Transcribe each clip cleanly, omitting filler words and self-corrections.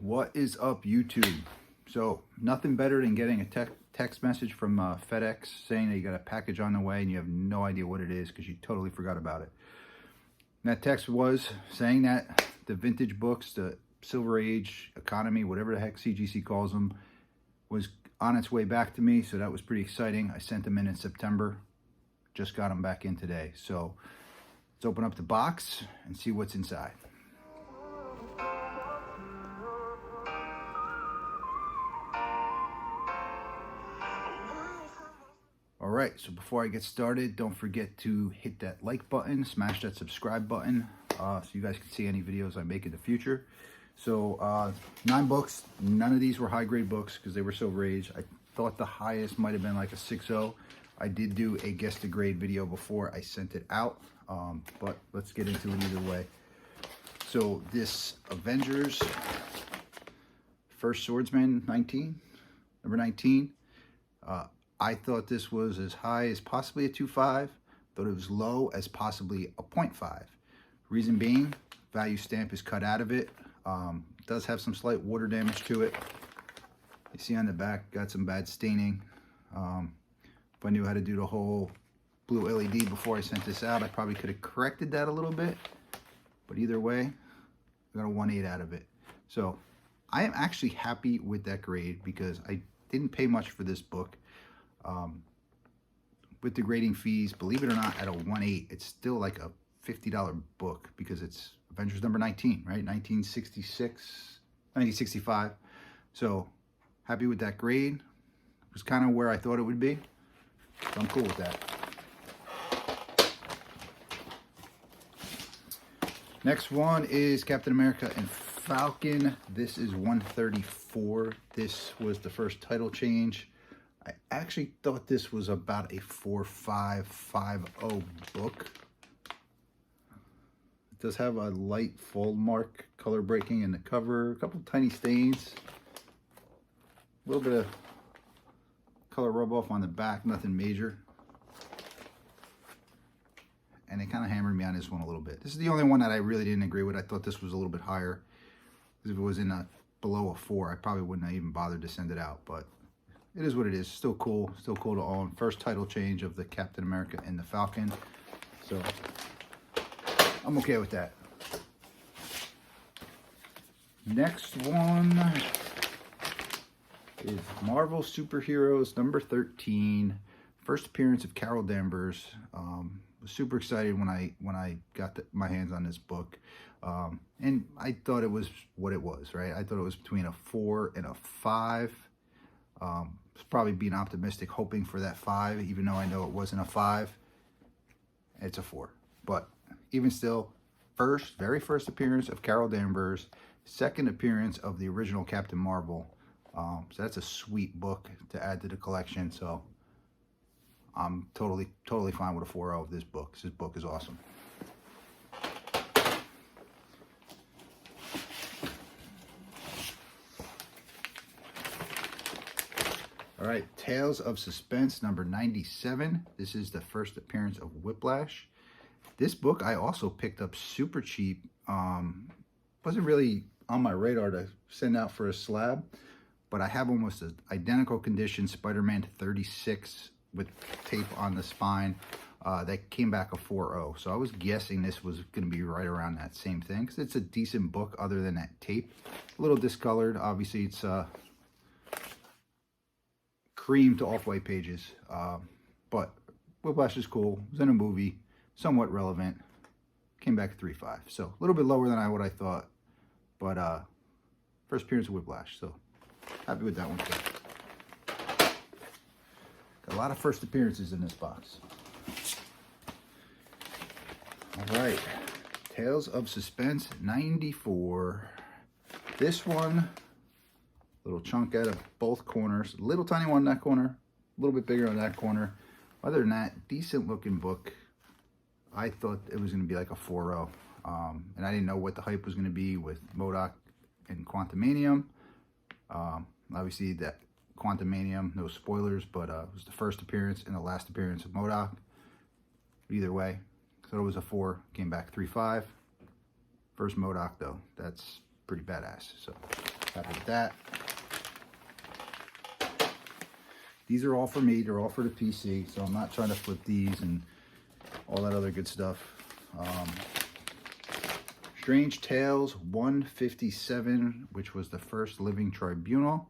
What is up, YouTube? So nothing better than getting a text message from FedEx saying that you got a package on the way and you have no idea what it is because you totally forgot about it. And that text was saying that the vintage books, the Silver Age economy, whatever the heck CGC calls them, was on its way back to me. So that was pretty exciting. I sent them in September. Just got them back in today. So let's open up the box and see what's inside. All right, so before I get started, don't forget to hit that like button, smash that subscribe button, so you guys can see any videos I make in the future. So 9 books. None of these were high grade books because they were Silver Age. I thought the highest might have been like a 6.0. I did do a guess the grade video before I sent it out, but let's get into it either way. So this Avengers First Swordsman 19, number 19. I thought this was as high as possibly a 2.5, thought it was low as possibly a 0.5. Reason being, value stamp is cut out of it. Does have some slight water damage to it. You see on the back, got some bad staining. If I knew how to do the whole blue LED before I sent this out, I probably could have corrected that a little bit. But either way, I got a 1.8 out of it. So I am actually happy with that grade because I didn't pay much for this book. With the grading fees, believe it or not, at a 1.8, it's still like a $50 book because it's Avengers number 19, right? 1965. So happy with that grade. It was kind of where I thought it would be. So I'm cool with that. Next one is Captain America and Falcon. This is 134. This was the first title change. I actually thought this was about a 4.550 book. It does have a light fold mark, color breaking in the cover, a couple tiny stains, a little bit of color rub off on the back, nothing major. And they kind of hammered me on this one a little bit. This is the only one that I really didn't agree with. I thought this was a little bit higher. If it was in below a 4, I probably wouldn't have even bothered to send it out, but it is what it is. Still cool to own. First title change of the Captain America and the Falcon. So I'm okay with that. Next one is Marvel Superheroes number 13. First appearance of Carol Danvers. Was super excited when I got my hands on this book. And I thought it was what it was, right? I thought it was between a 4 and a 5. It's probably being optimistic, hoping for that 5, even though I know it wasn't a 5. It's a 4. But even still, very first appearance of Carol Danvers, second appearance of the original Captain Marvel. So that's a sweet book to add to the collection. So I'm totally fine with a 4.0 of this book. This book is awesome. All right, Tales of Suspense number 97. This is the first appearance of Whiplash. This book I also picked up super cheap. Wasn't really on my radar to send out for a slab, but I have almost an identical condition Spider-Man 36 with tape on the spine. That came back a 4.0. So I was guessing this was going to be right around that same thing because it's a decent book other than that tape. A little discolored. Obviously, it's cream to off-white pages, but Whiplash is cool. It was in a movie, somewhat relevant. Came back at 3.5, so a little bit lower than what I thought, but first appearance of Whiplash, so happy with that one too. Got a lot of first appearances in this box. All right, Tales of Suspense 94. This one, little chunk out of both corners, little tiny one in that corner, a little bit bigger on that corner. Other than that, decent looking book. I thought it was going to be like a 4.0, and I didn't know what the hype was going to be with MODOK and Quantumanium. Obviously that Quantumanium, no spoilers, but it was the first appearance and the last appearance of MODOK. Either way, thought it was a 4, came back 3.5. First MODOK though, that's pretty badass. So Happy with that. These are all for me. They're all for the PC, so I'm not trying to flip these and all that other good stuff. Strange Tales 157, which was the first Living Tribunal.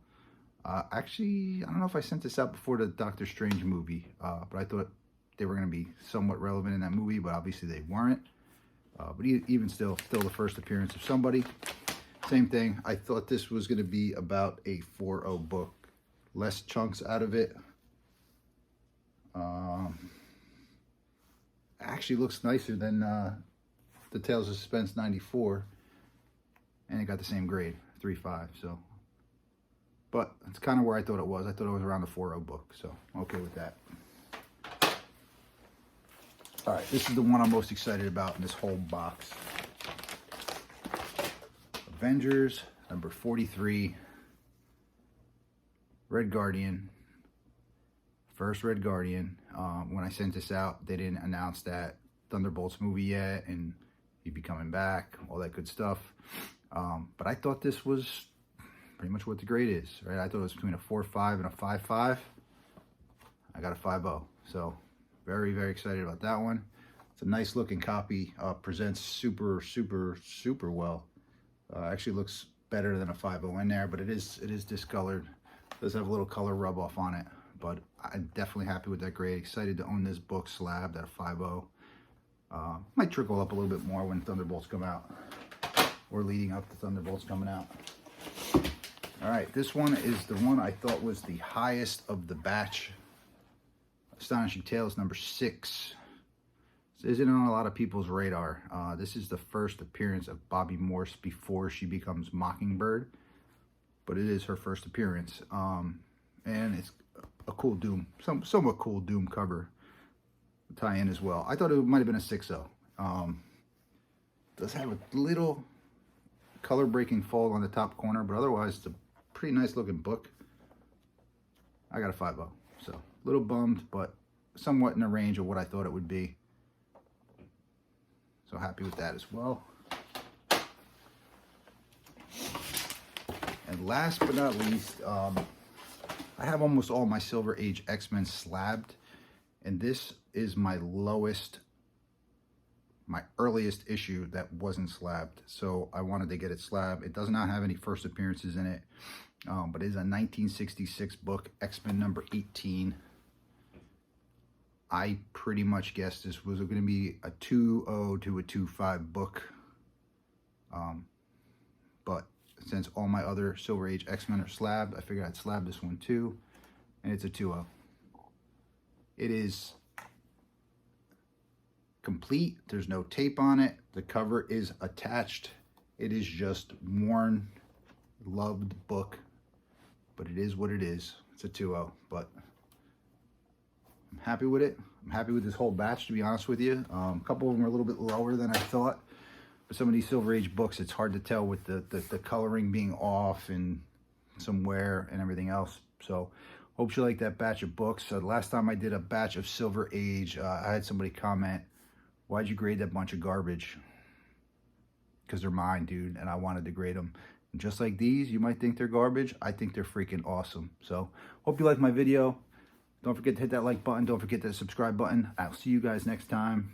Actually, I don't know if I sent this out before the Doctor Strange movie, but I thought they were going to be somewhat relevant in that movie, but obviously they weren't. But even still the first appearance of somebody. Same thing. I thought this was going to be about a 4.0 book. Less chunks out of it. Actually looks nicer than the Tales of Suspense 94. And it got the same grade, 3.5. So, but it's kind of where I thought it was. I thought it was around a 4.0 book. So, okay with that. All right, this is the one I'm most excited about in this whole box. Avengers, number 43. Red Guardian. First Red Guardian. When I sent this out, they didn't announce that Thunderbolts movie yet, and he'd be coming back, all that good stuff. But I thought this was pretty much what the grade is, right? I thought it was between a 4.5 and a 5.5. I got a 5.0. So very, very excited about that one. It's a nice looking copy. Presents super, super, super well. Actually looks better than a 5.0 in there, but it is discolored. Does have a little color rub off on it, but I'm definitely happy with that grade. Excited to own this book slabbed at a 5.0. Might trickle up a little bit more when Thunderbolts come out, or leading up to Thunderbolts coming out. All right, this one is the one I thought was the highest of the batch. Astonishing Tales number 6. This isn't on a lot of people's radar. This is the first appearance of Bobby Morse before she becomes Mockingbird. But it is her first appearance, and it's a cool Doom, somewhat cool Doom cover tie-in as well. I thought it might have been a 6.0. Does have a little color-breaking fold on the top corner, but otherwise it's a pretty nice looking book. I got a 5.0, so a little bummed, but somewhat in the range of what I thought it would be. So happy with that as well. And last but not least, I have almost all my Silver Age X-Men slabbed, and this is my lowest, my earliest issue that wasn't slabbed, so I wanted to get it slabbed. It does not have any first appearances in it, but it is a 1966 book, X-Men number 18. I pretty much guessed this was going to be a 2.0 to a 2.5 book, but since all my other Silver Age X-Men are slabbed, I figured I'd slab this one too, and it's a 2.0. It is complete. There's no tape on it. The cover is attached. It is just worn, loved book, but it is what it is. It's a 2.0, but I'm happy with it. I'm happy with this whole batch, to be honest with you. A couple of them are a little bit lower than I thought. But some of these Silver Age books, it's hard to tell with the coloring being off and some wear and everything else. So hope you like that batch of books. The last time I did a batch of Silver Age, I had somebody comment, "Why'd you grade that bunch of garbage?" Because they're mine, dude, and I wanted to grade them. And just like these, you might think they're garbage. I think they're freaking awesome. So hope you like my video. Don't forget to hit that like button. Don't forget that subscribe button. I'll see you guys next time.